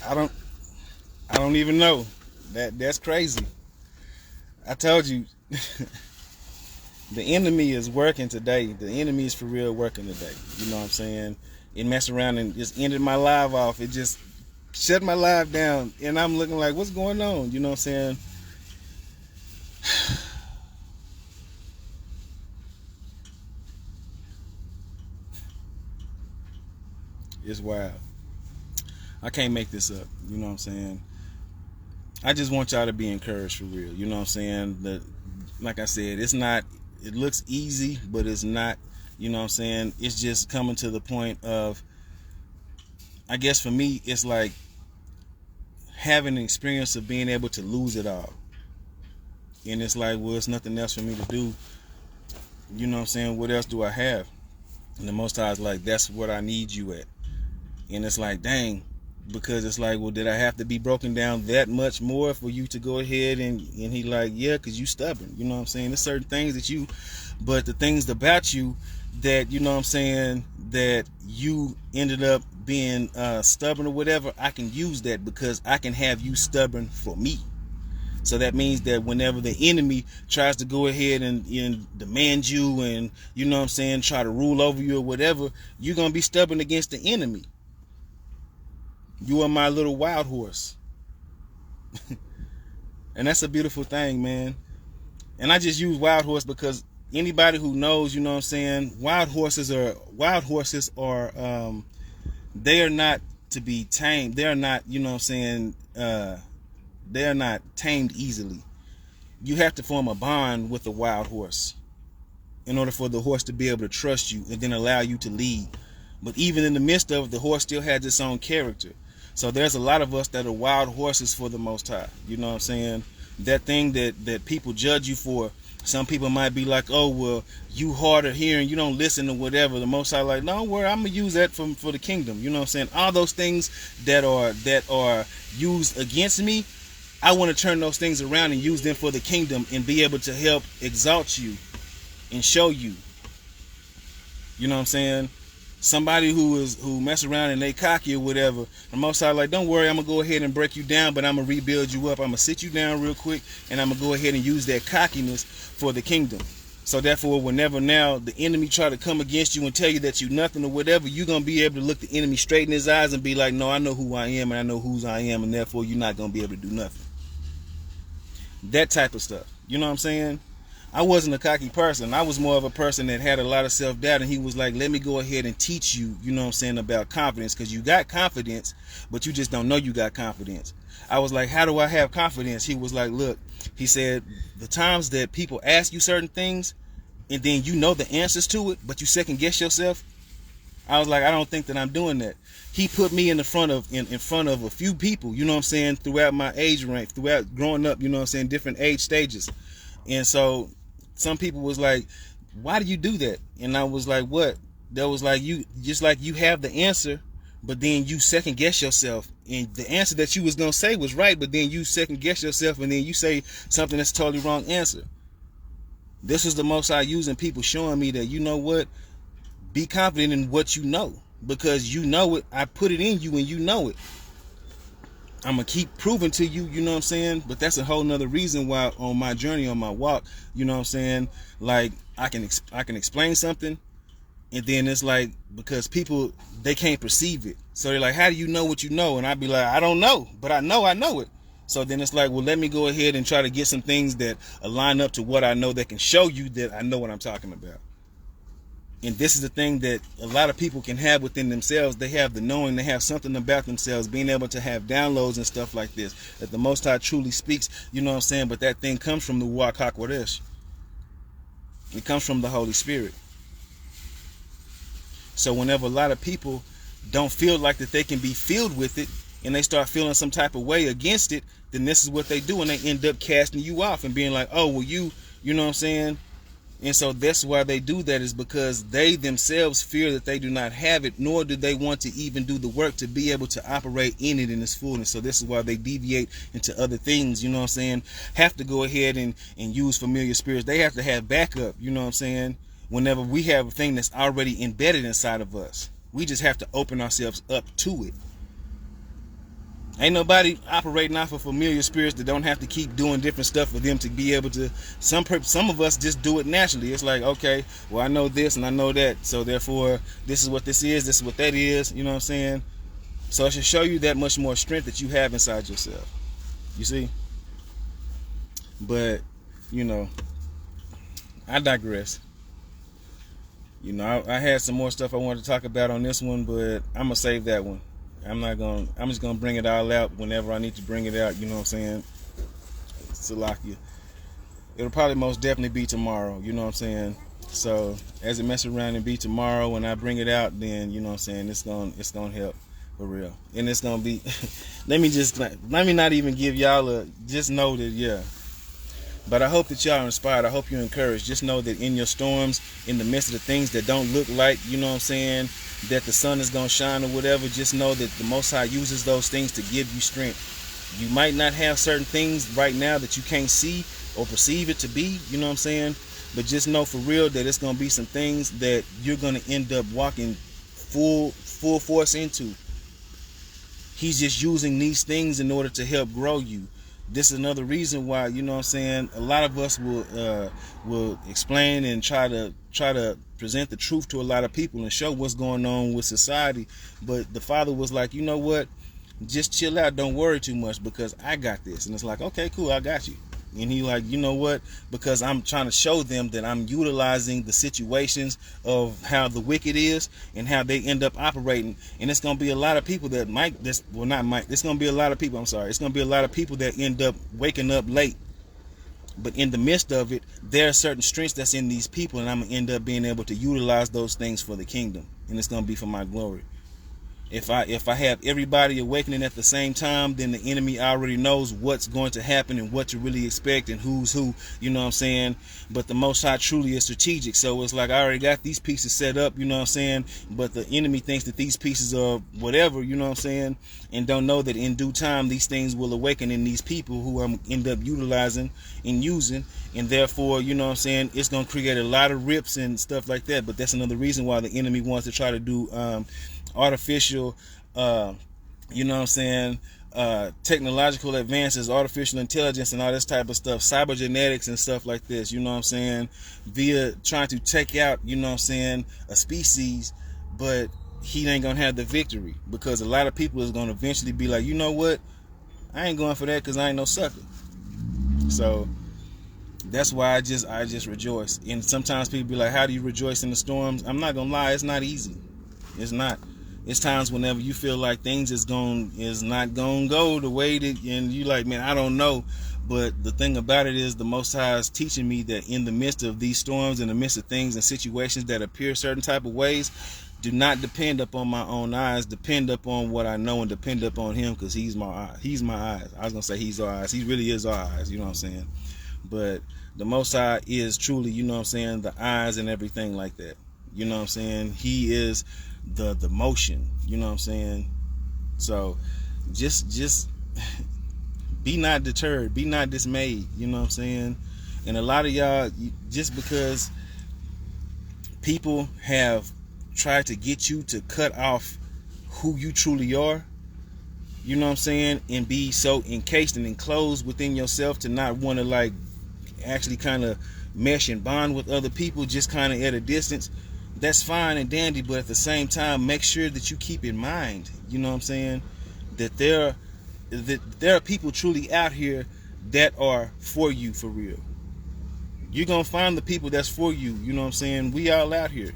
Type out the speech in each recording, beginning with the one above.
I don't I don't even know. That's crazy. I told you the enemy is working today. The enemy is for real working today. You know what I'm saying? It messed around and just ended my live off. It just shut my live down, and I'm looking like, what's going on? You know what I'm saying? It's wild. I can't make this up. You know what I'm saying? I just want y'all to be encouraged for real. You know what I'm saying? Like I said, it's not. It looks easy, but it's not. You know what I'm saying? It's just coming to the point of, I guess for me, it's like having an experience of being able to lose it all. And it's like, well, it's nothing else for me to do. You know what I'm saying? What else do I have? And the Most High is like, that's what I need you at. And it's like, dang, because it's like, well, did I have to be broken down that much more for you to go ahead? And he like, yeah, because you stubborn. You know what I'm saying? There's certain things that you, but the things about you that, you know what I'm saying, that you ended up being stubborn or whatever, I can use that because I can have you stubborn for me. So that means that whenever the enemy tries to go ahead and demand you and, you know what I'm saying, try to rule over you or whatever, you're going to be stubborn against the enemy. You are my little wild horse. And that's a beautiful thing, man. And I just use wild horse because anybody who knows, you know what I'm saying, wild horses are they are not to be tamed. They are not, you know what I'm saying, they are not tamed easily. You have to form a bond with a wild horse in order for the horse to be able to trust you and then allow you to lead. But even in the midst of it, the horse still has its own character. So there's a lot of us that are wild horses for the Most High. You know what I'm saying? That thing that people judge you for, some people might be like, oh, well, you hard of hearing, you don't listen or whatever. The Most High like, no, worry, I'm going to use that for the kingdom. You know what I'm saying? All those things that are used against me, I want to turn those things around and use them for the kingdom and be able to help exalt you and show you. You know what I'm saying? Somebody who mess around and they cocky or whatever, the Most High like, don't worry, I'm gonna go ahead and break you down, but I'm gonna rebuild you up. I'm gonna sit you down real quick, and I'm gonna go ahead and use that cockiness for the kingdom. So therefore, whenever now the enemy try to come against you and tell you that you nothing or whatever, you're gonna be able to look the enemy straight in his eyes and be like, no, I know who I am and I know whose I am, and therefore you're not gonna be able to do nothing. That type of stuff. You know what I'm saying? I wasn't a cocky person. I was more of a person that had a lot of self-doubt, and he was like, let me go ahead and teach you, you know what I'm saying, about confidence, because you got confidence, but you just don't know you got confidence. I was like, how do I have confidence? He was like, look, he said, the times that people ask you certain things, and then you know the answers to it, but you second guess yourself. I was like, I don't think that I'm doing that. He put me in front of a few people, you know what I'm saying, throughout my age range, throughout growing up, you know what I'm saying, different age stages. And so some people was like, why do you do that? And I was like, what? That was like, you just like you have the answer, but then you second guess yourself. And the answer that you was going to say was right, but then you second guess yourself and then you say something that's totally wrong answer. This is the Most High using people showing me that, you know what? Be confident in what you know, because you know it. I put it in you and you know it. I'm going to keep proving to you, you know what I'm saying? But that's a whole nother reason why on my journey, on my walk, you know what I'm saying? Like, I can explain something, and then it's like, because people, they can't perceive it. So they're like, how do you know what you know? And I'd be like, I don't know, but I know it. So then it's like, well, let me go ahead and try to get some things that align up to what I know that can show you that I know what I'm talking about. And this is the thing that a lot of people can have within themselves. They have the knowing, they have something about themselves, being able to have downloads and stuff like this, that the Most High truly speaks, you know what I'm saying? But that thing comes from the Ruach HaKodesh. It comes from the Holy Spirit. So whenever a lot of people don't feel like that they can be filled with it, and they start feeling some type of way against it, then this is what they do, and they end up casting you off and being like, oh, well, you know what I'm saying? And so that's why they do that, is because they themselves fear that they do not have it, nor do they want to even do the work to be able to operate in it in its fullness. So this is why they deviate into other things, you know what I'm saying, have to go ahead and use familiar spirits. They have to have backup, you know what I'm saying, whenever we have a thing that's already embedded inside of us. We just have to open ourselves up to it. Ain't nobody operating off of familiar spirits that don't have to keep doing different stuff for them to be able to. Some of us just do it naturally. It's like, okay, well, I know this and I know that, so therefore this is what this is what that is. You know what I'm saying? So it should show you that much more strength that you have inside yourself. You see? But, you know, I digress. You know, I had some more stuff I wanted to talk about on this one, but I'm gonna save that one. I'm just gonna bring it all out whenever I need to bring it out. You know what I'm saying? Salakia. It'll probably most definitely be tomorrow. You know what I'm saying? So as it mess around and be tomorrow when I bring it out, then you know what I'm saying, it's gonna help for real. And it's gonna be. let me not even give y'all a. Just know that, yeah. But I hope that y'all are inspired. I hope you're encouraged. Just know that in your storms, in the midst of the things that don't look like, you know what I'm saying, that the sun is going to shine or whatever, just know that the Most High uses those things to give you strength. You might not have certain things right now that you can't see or perceive it to be, you know what I'm saying, but just know for real that it's going to be some things that you're going to end up walking full force into. He's just using these things in order to help grow you. This is another reason why, you know what I'm saying, a lot of us will explain and try to present the truth to a lot of people and show what's going on with society. But the Father was like, you know what, just chill out, don't worry too much because I got this. And it's like, okay, cool, I got you. And he like, you know what, because I'm trying to show them that I'm utilizing the situations of how the wicked is and how they end up operating. And it's going to be a lot of people that it's going to be a lot of people, it's going to be a lot of people that end up waking up late. But in the midst of it, there are certain strengths that's in these people, and I'm going to end up being able to utilize those things for the kingdom. And it's going to be for my glory. If I have everybody awakening at the same time, then the enemy already knows what's going to happen and what to really expect and who's who, you know what I'm saying? But the Most High truly is strategic. So it's like I already got these pieces set up, you know what I'm saying? But the enemy thinks that these pieces are whatever, you know what I'm saying? And don't know that in due time these things will awaken in these people who I'm end up utilizing and using. And therefore, you know what I'm saying, it's going to create a lot of rips and stuff like that. But that's another reason why the enemy wants to try to do artificial, you know what I'm saying, technological advances, artificial intelligence and all this type of stuff, cybergenetics and stuff like this, you know what I'm saying, via trying to take out, you know what I'm saying, a species, but he ain't gonna have the victory because a lot of people is gonna eventually be like, you know what, I ain't going for that because I ain't no sucker. So that's why I just rejoice. And sometimes people be like, how do you rejoice in the storms? I'm not gonna lie, it's not easy. It's not. It's times whenever you feel like things is not gonna go the way that, and you like, man, I don't know. But the thing about it is the Most High is teaching me that in the midst of these storms, in the midst of things and situations that appear certain type of ways, do not depend upon my own eyes. Depend upon what I know and depend upon Him, because He's my eyes. He's my eyes. I was gonna say He's our eyes. He really is our eyes. You know what I'm saying? But the Most High is truly, you know what I'm saying, the eyes and everything like that. You know what I'm saying? He is the motion, you know what I'm saying? So just be not deterred, be not dismayed, you know what I'm saying? And a lot of y'all, just because people have tried to get you to cut off who you truly are, you know what I'm saying, and be so encased and enclosed within yourself to not want to like actually kind of mesh and bond with other people, just kind of at a distance. That's fine and dandy, but at the same time, make sure that you keep in mind, you know what I'm saying, that there are people truly out here that are for you for real. You're going to find the people that's for you, you know what I'm saying? We all out here.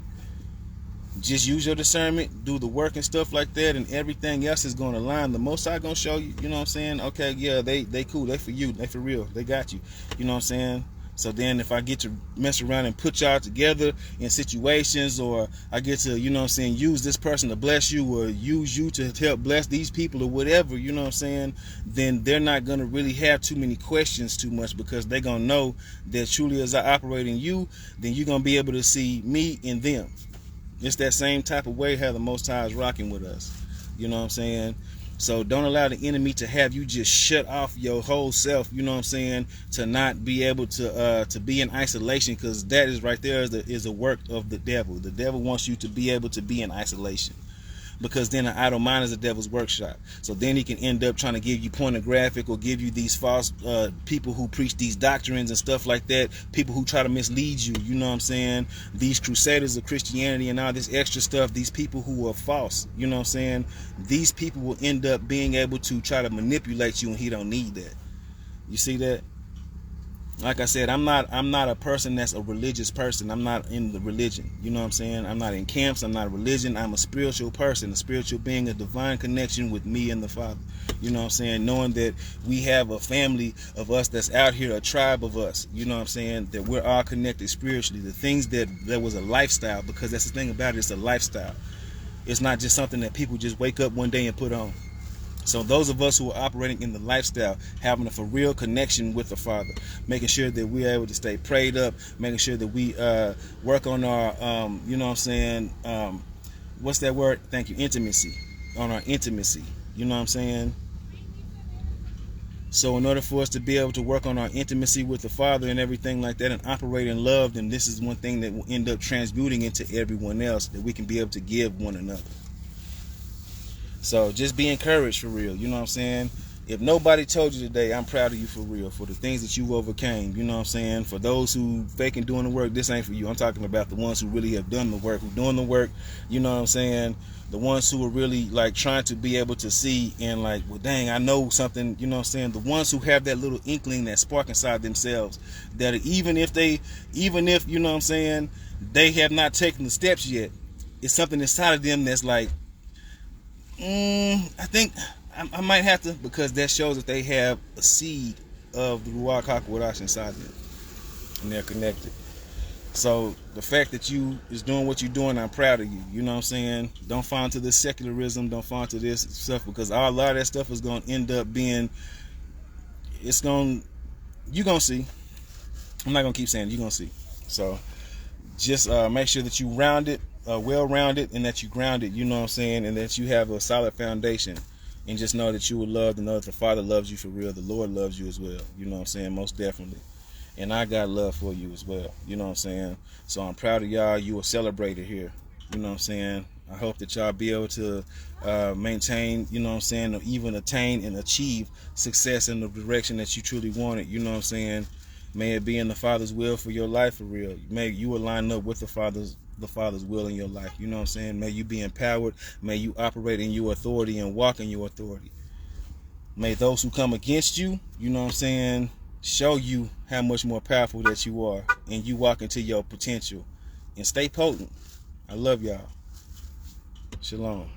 Just use your discernment, do the work and stuff like that, and everything else is going to align. The Most High going to show you, you know what I'm saying? Okay, yeah, they cool, they for you, they for real, they got you, you know what I'm saying? So then if I get to mess around and put y'all together in situations, or I get to, you know what I'm saying, use this person to bless you, or use you to help bless these people or whatever, you know what I'm saying, then they're not going to really have too many questions too much, because they're going to know that truly as I operate in you, then you're going to be able to see me in them. It's that same type of way how the Most High is rocking with us. You know what I'm saying? So don't allow the enemy to have you just shut off your whole self, you know what I'm saying, to not be able to be in isolation, because that is right there is a work of the devil. The devil wants you to be able to be in isolation. because then an idle mind is the devil's workshop. So then he can end up trying to give you pornographic or give you these false people who preach these doctrines and stuff like that, people who try to mislead you, you know what I'm saying, these crusaders of Christianity and all this extra stuff, these people who are false, you know what I'm saying, these people will end up being able to try to manipulate you, and he don't need that. You see that? Like I said, I'm not a person that's a religious person. I'm not in the religion. You know what I'm saying? I'm not in camps. I'm not a religion. I'm a spiritual person, a spiritual being, a divine connection with me and the Father. You know what I'm saying? Knowing that we have a family of us that's out here, a tribe of us. You know what I'm saying? That we're all connected spiritually. The things that was a lifestyle, because that's the thing about it. It's a lifestyle. It's not just something that people just wake up one day and put on. So those of us who are operating in the lifestyle, having a for real connection with the Father, making sure that we're able to stay prayed up, making sure that we work on our, you know what I'm saying, what's that word? Thank you, intimacy, on our intimacy, you know what I'm saying? So in order for us to be able to work on our intimacy with the Father and everything like that and operate in love, then this is one thing that will end up transmuting into everyone else, that we can be able to give one another. So just be encouraged for real, you know what I'm saying? If nobody told you today, I'm proud of you for real, for the things that you overcame, you know what I'm saying? For those who faking doing the work, this ain't for you. I'm talking about the ones who really have done the work, who doing the work, you know what I'm saying? The ones who are really like trying to be able to see and like, well, dang, I know something, you know what I'm saying? The ones who have that little inkling, that spark inside themselves, that even if, you know what I'm saying, they have not taken the steps yet, it's something inside of them that's like, I think I might have to, because that shows that they have a seed of the Ruach HaKodesh inside them, and they're connected. So the fact that you is doing what you're doing, I'm proud of you. You know what I'm saying? Don't fall into this secularism. Don't fall into this stuff, because a lot of that stuff is going to end up being, you're going to see. I'm not going to keep saying it. You're going to see. So just make sure that you rounded, well-rounded, and that you grounded, you know what I'm saying, and that you have a solid foundation, and just know that you were loved, and know that the Father loves you for real. The Lord loves you as well, you know what I'm saying, most definitely. And I got love for you as well, you know what I'm saying. So I'm proud of y'all. You were celebrated here, you know what I'm saying. I hope that y'all be able to maintain, you know what I'm saying, or even attain and achieve success in the direction that you truly wanted, you know what I'm saying. May it be in the Father's will for your life for real. May you align up with the Father's will in your life. You know what I'm saying? May you be empowered. May you operate in your authority and walk in your authority. May those who come against you, you know what I'm saying, show you how much more powerful that you are, and you walk into your potential. And stay potent. I love y'all. Shalom.